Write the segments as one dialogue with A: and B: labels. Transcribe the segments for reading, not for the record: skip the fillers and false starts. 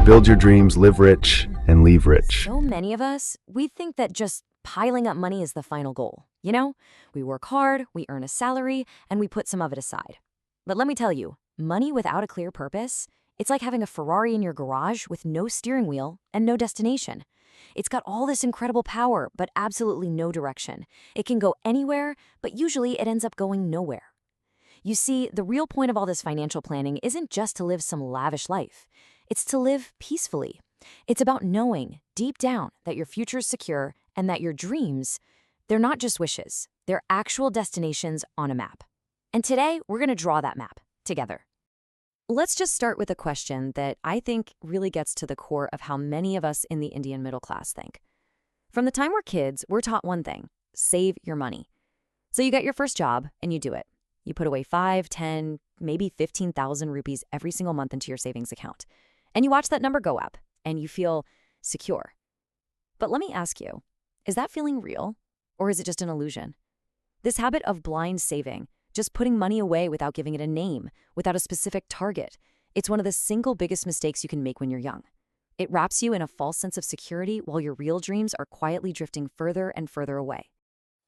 A: Build your dreams, live rich, and leave rich.
B: So many of us, we think that just piling up money is the final goal. We work hard, we earn a salary, and we put some of it aside. But let me tell you, money without a clear purpose, it's like having a Ferrari in your garage with no steering wheel and no destination. It's got all this incredible power, but absolutely no direction. It can go anywhere, but usually it ends up going nowhere. You see, the real point of all this financial planning isn't just to live some lavish life. It's to live peacefully. It's about knowing, deep down, that your future is secure and that your dreams, they're not just wishes. They're actual destinations on a map. And today, we're going to draw that map together. Let's just start with a question that I think really gets to the core of how many of us in the Indian middle class think. From the time we're kids, we're taught one thing: save your money. So you get your first job and you do it. You put away 5, 10, maybe 15,000 rupees every single month into your savings account. And you watch that number go up and you feel secure. But let me ask you, is that feeling real or is it just an illusion? This habit of blind saving, just putting money away without giving it a name, without a specific target, it's one of the single biggest mistakes you can make when you're young. It wraps you in a false sense of security while your real dreams are quietly drifting further and further away.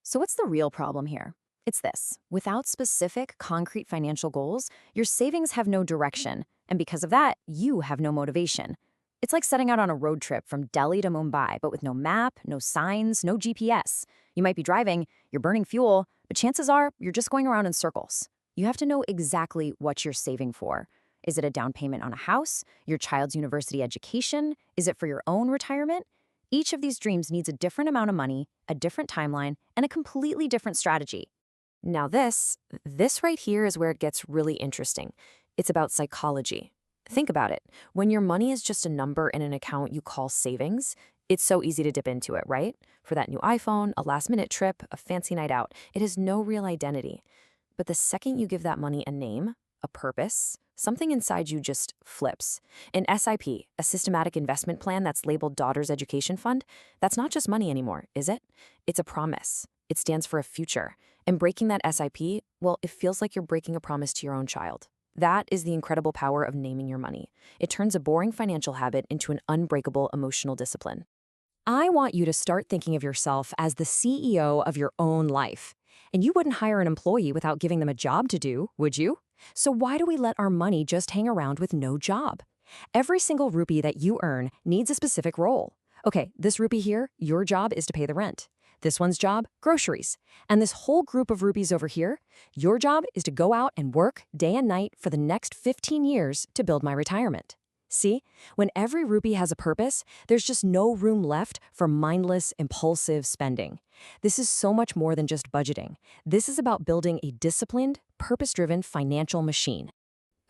B: So what's the real problem here? It's this: without specific, concrete financial goals, your savings have no direction, and because of that, you have no motivation. It's like setting out on a road trip from Delhi to Mumbai, but with no map, no signs, no GPS. You might be driving, you're burning fuel, but chances are you're just going around in circles. You have to know exactly what you're saving for. Is it a down payment on a house, your child's university education? Is it for your own retirement? Each of these dreams needs a different amount of money, a different timeline, and a completely different strategy. Now this right here is where it gets really interesting. It's about psychology. Think about it. When your money is just a number in an account you call savings, it's so easy to dip into it, right? For that new iPhone, a last-minute trip, a fancy night out, it has no real identity. But the second you give that money a name, a purpose, something inside you just flips. An SIP, a systematic investment plan that's labeled Daughter's Education Fund, that's not just money anymore, is it? It's a promise. It stands for a future. And breaking that SIP, well, it feels like you're breaking a promise to your own child. That is the incredible power of naming your money. It turns a boring financial habit into an unbreakable emotional discipline. I want you to start thinking of yourself as the CEO of your own life. And you wouldn't hire an employee without giving them a job to do, would you? So why do we let our money just hang around with no job? Every single rupee that you earn needs a specific role. Okay, this rupee here, your job is to pay the rent. This one's job, groceries. And this whole group of rupees over here, your job is to go out and work day and night for the next 15 years to build my retirement. See, when every rupee has a purpose, there's just no room left for mindless, impulsive spending. This is so much more than just budgeting. This is about building a disciplined, purpose-driven financial machine.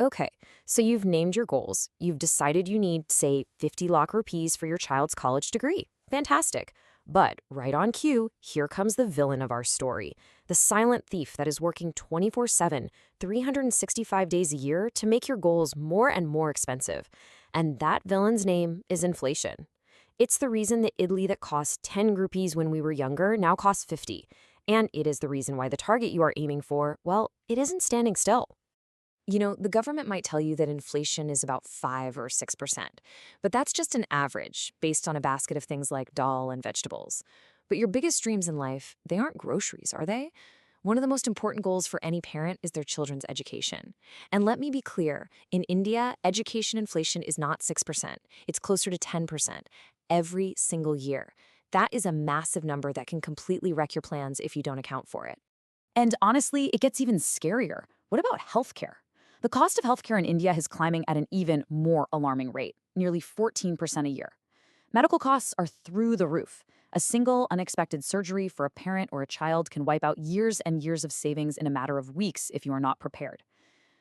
B: Okay, so you've named your goals. You've decided you need, say, 50 lakh rupees for your child's college degree. Fantastic. But right on cue, here comes the villain of our story, the silent thief that is working 24/7, 365 days a year to make your goals more and more expensive. And that villain's name is inflation. It's the reason the idli that cost 10 rupees when we were younger now costs 50. And it is the reason why the target you are aiming for, well, it isn't standing still. The government might tell you that inflation is about 5 or 6%, but that's just an average based on a basket of things like dal and vegetables. But your biggest dreams in life, they aren't groceries, are they? One of the most important goals for any parent is their children's education. And let me be clear, in India, education inflation is not 6%. It's closer to 10% every single year. That is a massive number that can completely wreck your plans if you don't account for it. And honestly, it gets even scarier. What about healthcare? The cost of healthcare in India is climbing at an even more alarming rate, nearly 14% a year. Medical costs are through the roof. A single unexpected surgery for a parent or a child can wipe out years and years of savings in a matter of weeks if you are not prepared.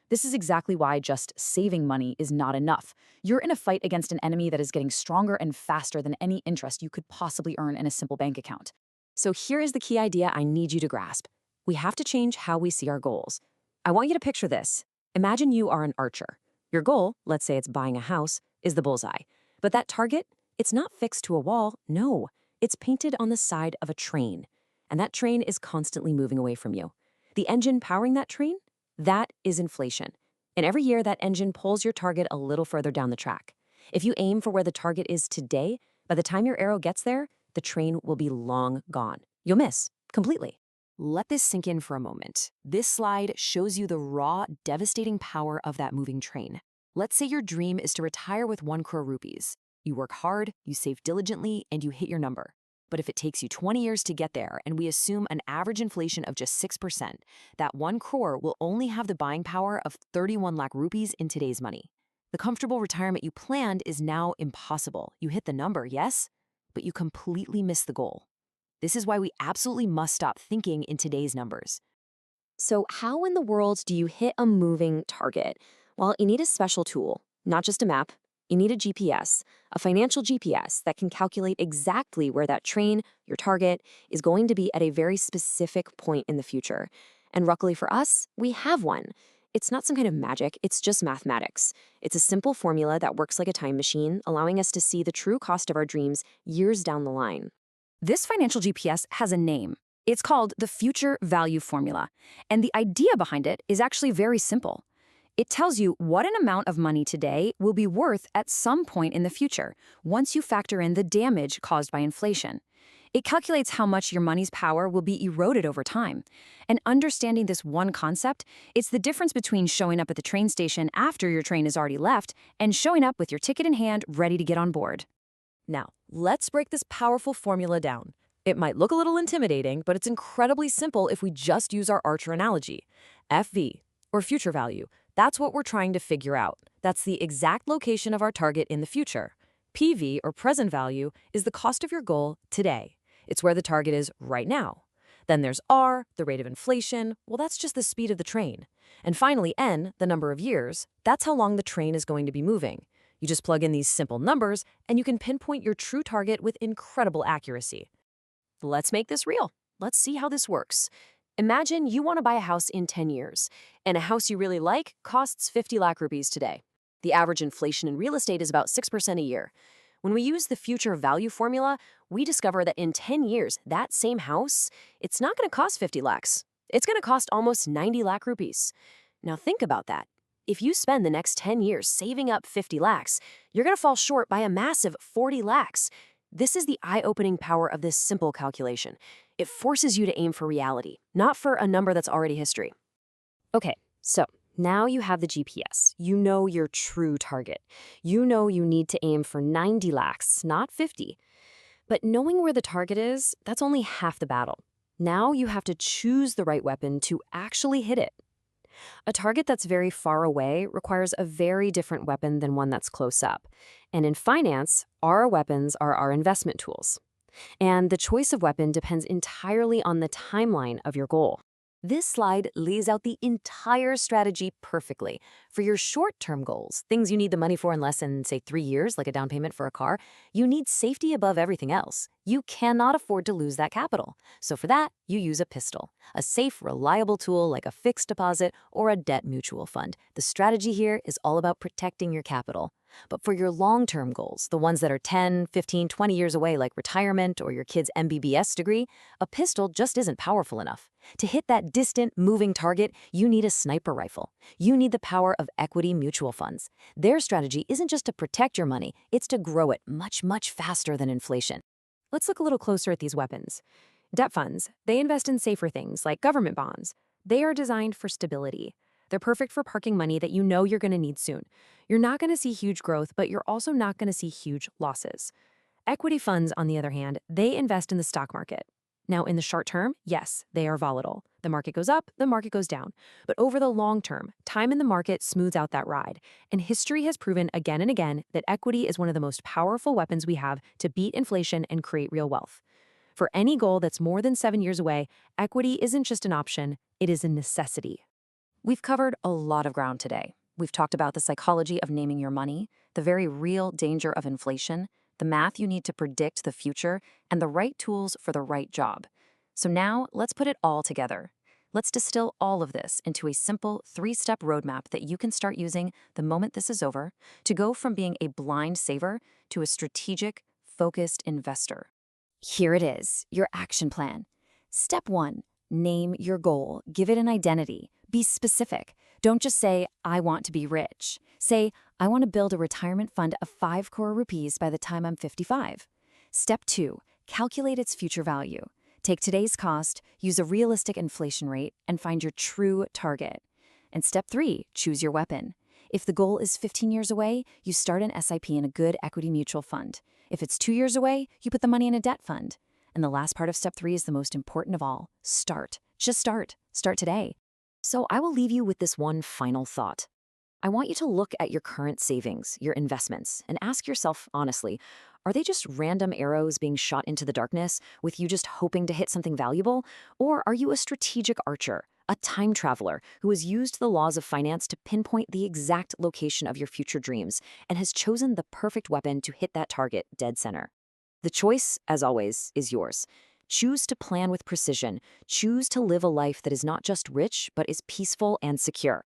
B: This is exactly why just saving money is not enough. You're in a fight against an enemy that is getting stronger and faster than any interest you could possibly earn in a simple bank account. So here is the key idea I need you to grasp. We have to change how we see our goals. I want you to picture this. Imagine you are an archer. Your goal, let's say it's buying a house, is the bullseye. But that target, it's not fixed to a wall, no. It's painted on the side of a train. And that train is constantly moving away from you. The engine powering that train? That is inflation. And every year that engine pulls your target a little further down the track. If you aim for where the target is today, by the time your arrow gets there, the train will be long gone. You'll miss completely. Let this sink in for a moment. This slide shows you the raw, devastating power of that moving train. Let's say your dream is to retire with 1 crore rupees. You work hard, you save diligently, and you hit your number. But if it takes you 20 years to get there, and we assume an average inflation of just 6%, that 1 crore will only have the buying power of 31 lakh rupees in today's money. The comfortable retirement you planned is now impossible. You hit the number, yes, but you completely miss the goal. This is why we absolutely must stop thinking in today's numbers. So how in the world do you hit a moving target? Well, you need a special tool, not just a map. You need a GPS, a financial GPS that can calculate exactly where that train, your target, is going to be at a very specific point in the future. And luckily for us, we have one. It's not some kind of magic, it's just mathematics. It's a simple formula that works like a time machine, allowing us to see the true cost of our dreams years down the line. This financial GPS has a name. It's called the Future Value Formula, and the idea behind it is actually very simple. It tells you what an amount of money today will be worth at some point in the future, once you factor in the damage caused by inflation. It calculates how much your money's power will be eroded over time. And understanding this one concept, it's the difference between showing up at the train station after your train has already left and showing up with your ticket in hand ready to get on board. Now, let's break this powerful formula down. It might look a little intimidating, but it's incredibly simple if we just use our archer analogy. FV, or future value, that's what we're trying to figure out. That's the exact location of our target in the future. PV, or present value, is the cost of your goal today. It's where the target is right now. Then there's R, the rate of inflation. Well, that's just the speed of the train. And finally, N, the number of years. That's how long the train is going to be moving. You just plug in these simple numbers, and you can pinpoint your true target with incredible accuracy. Let's make this real. Let's see how this works. Imagine you want to buy a house in 10 years, and a house you really like costs 50 lakh rupees today. The average inflation in real estate is about 6% a year. When we use the future value formula, we discover that in 10 years, that same house, it's not going to cost 50 lakhs. It's going to cost almost 90 lakh rupees. Now think about that. If you spend the next 10 years saving up 50 lakhs, you're going to fall short by a massive 40 lakhs. This is the eye-opening power of this simple calculation. It forces you to aim for reality, not for a number that's already history. Okay, so now you have the GPS. You know your true target. You know you need to aim for 90 lakhs, not 50. But knowing where the target is, that's only half the battle. Now you have to choose the right weapon to actually hit it. A target that's very far away requires a very different weapon than one that's close up. And in finance, our weapons are our investment tools. And the choice of weapon depends entirely on the timeline of your goal. This slide lays out the entire strategy perfectly. For your short-term goals, things you need the money for in less than, say, 3 years, like a down payment for a car, you need safety above everything else. You cannot afford to lose that capital. So for that, you use a pistol, a safe, reliable tool like a fixed deposit or a debt mutual fund. The strategy here is all about protecting your capital. But for your long-term goals, the ones that are 10, 15, 20 years away, like retirement or your kid's MBBS degree, a pistol just isn't powerful enough. To hit that distant, moving target, you need a sniper rifle. You need the power of equity mutual funds. Their strategy isn't just to protect your money, it's to grow it much, much faster than inflation. Let's look a little closer at these weapons. Debt funds, they invest in safer things like government bonds. They are designed for stability. They're perfect for parking money that you know you're going to need soon. You're not going to see huge growth, but you're also not going to see huge losses. Equity funds, on the other hand, they invest in the stock market. Now, in the short term, yes, they are volatile. The market goes up, the market goes down. But over the long term, time in the market smooths out that ride. And history has proven again and again that equity is one of the most powerful weapons we have to beat inflation and create real wealth. For any goal that's more than 7 years away, equity isn't just an option, it is a necessity. We've covered a lot of ground today. We've talked about the psychology of naming your money, the very real danger of inflation, the math you need to predict the future, and the right tools for the right job. So now, let's put it all together. Let's distill all of this into a simple 3-step roadmap that you can start using the moment this is over to go from being a blind saver to a strategic, focused investor. Here it is, your action plan. Step 1, name your goal. Give it an identity. Be specific. Don't just say, I want to be rich. Say, I want to build a retirement fund of 5 crore rupees by the time I'm 55. Step 2. Calculate its future value. Take today's cost, use a realistic inflation rate, and find your true target. And step 3. Choose your weapon. If the goal is 15 years away, you start an SIP in a good equity mutual fund. If it's 2 years away, you put the money in a debt fund. And the last part of step 3 is the most important of all. Start. Just start. Start today. So I will leave you with this one final thought. I want you to look at your current savings, your investments, and ask yourself honestly, are they just random arrows being shot into the darkness with you just hoping to hit something valuable? Or are you a strategic archer, a time traveler who has used the laws of finance to pinpoint the exact location of your future dreams and has chosen the perfect weapon to hit that target dead center? The choice, as always, is yours. Choose to plan with precision. Choose to live a life that is not just rich, but is peaceful and secure.